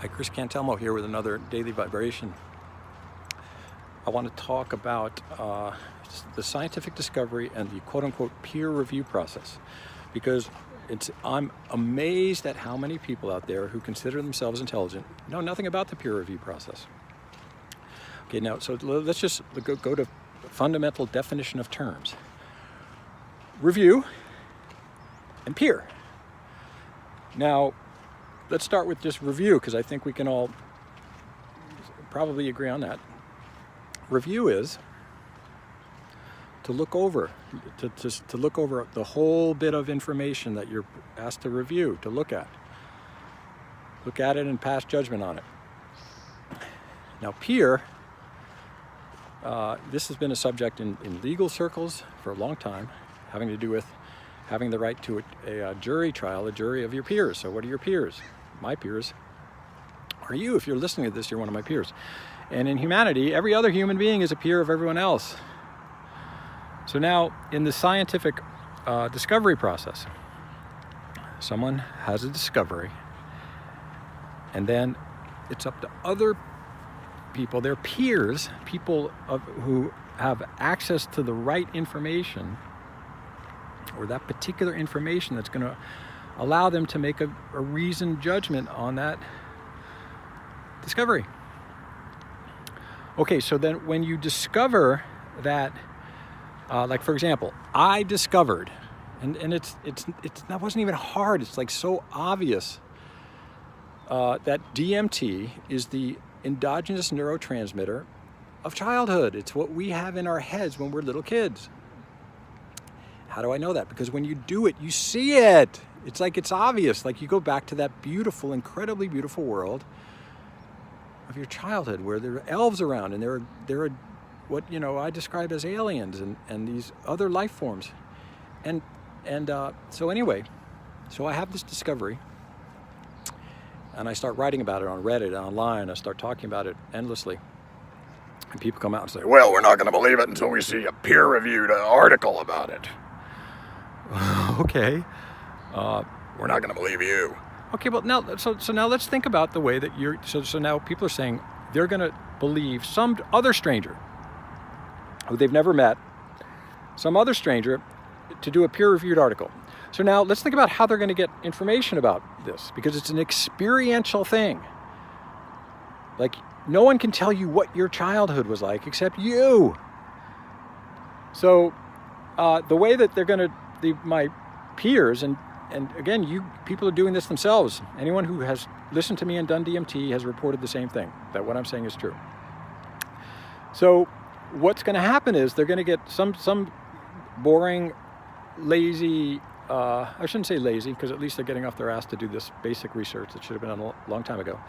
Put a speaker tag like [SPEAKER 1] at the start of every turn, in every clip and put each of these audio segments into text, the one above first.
[SPEAKER 1] Hi, Chris Cantelmo here with another Daily Vibration. I want to talk about the scientific discovery and the quote-unquote peer review process, because I'm amazed at how many people out there who consider themselves intelligent know nothing about the peer review process. Okay, now, so let's just go to fundamental definition of terms. Review and peer. Now, let's start with just review, because I think we can all probably agree on that. Review is to look over, to look over the whole bit of information that you're asked to review, to look at. Look at it and pass judgment on it. Now, peer, this has been a subject in legal circles for a long time, having to do with having the right to a jury trial, a jury of your peers. So what are your peers? My peers are you. If you're listening to this, you're one of my peers. And in humanity, every other human being is a peer of everyone else. So now, in the scientific discovery process, someone has a discovery, and then it's up to other people, their peers, people who have access to the right information, or that particular information that's going to allow them to make a reasoned judgment on that discovery. Okay, so then when you discover that, like for example, I discovered, and that wasn't even hard, it's like so obvious, that DMT is the endogenous neurotransmitter of childhood. It's what we have in our heads when we're little kids. How do I know that? Because when you do it, you see it. It's like it's obvious. Like you go back to that beautiful, incredibly beautiful world of your childhood, where there are elves around, and there are what I describe as aliens and these other life forms, and so anyway, so I have this discovery, and I start writing about it on Reddit and online. I start talking about it endlessly, and people come out and say, "Well, we're not going to believe it until we see a peer-reviewed article about it." Okay, we're not going to believe you. Okay, well now, so now let's think about the way that you're. So now people are saying they're going to believe some other stranger who they've never met, some other stranger, to do a peer-reviewed article. So now let's think about how they're going to get information about this, because it's an experiential thing. Like no one can tell you what your childhood was like except you. So the way that they're going to, my peers, and again, people are doing this themselves. Anyone who has listened to me and done DMT has reported the same thing, that what I'm saying is true. So what's going to happen is they're going to get some boring, lazy, I shouldn't say lazy, because at least they're getting off their ass to do this basic research that should have been done a long time ago.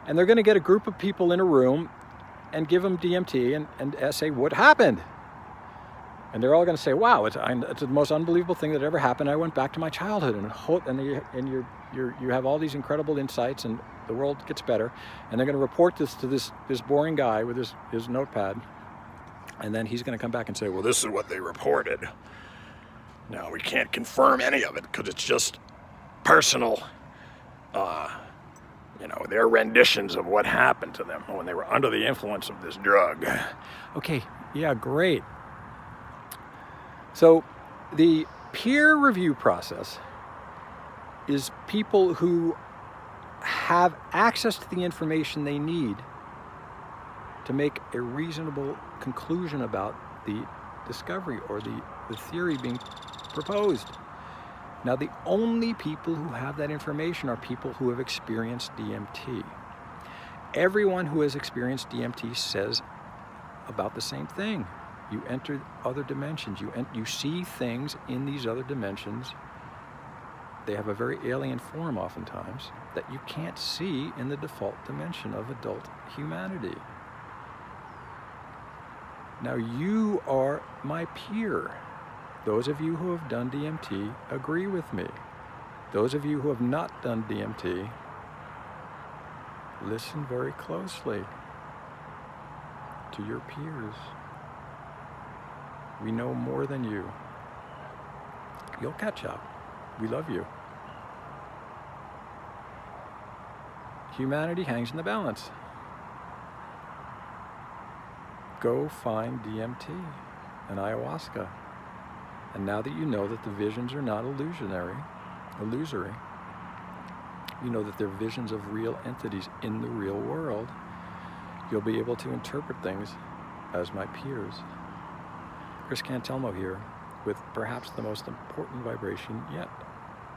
[SPEAKER 1] And they're going to get a group of people in a room and give them DMT and say, what happened? And they're all going to say, wow, it's the most unbelievable thing that ever happened. I went back to my childhood, and you have all these incredible insights, and the world gets better. And they're going to report this to this boring guy with his notepad. And then he's going to come back and say, well, this is what they reported. Now, we can't confirm any of it because it's just personal, their renditions of what happened to them when they were under the influence of this drug. Okay, yeah, great. So the peer review process is people who have access to the information they need to make a reasonable conclusion about the discovery or the theory being proposed. Now, the only people who have that information are people who have experienced DMT. Everyone who has experienced DMT says about the same thing. You enter other dimensions. You see things in these other dimensions. They have a very alien form oftentimes that you can't see in the default dimension of adult humanity. Now, you are my peer. Those of you who have done DMT agree with me. Those of you who have not done DMT, listen very closely to your peers. We know more than you. You'll catch up. We love you. Humanity hangs in the balance. Go find DMT and ayahuasca. And now that you know that the visions are not illusory, you know that they're visions of real entities in the real world, you'll be able to interpret things as my peers. Chris Cantelmo here with perhaps the most important vibration yet.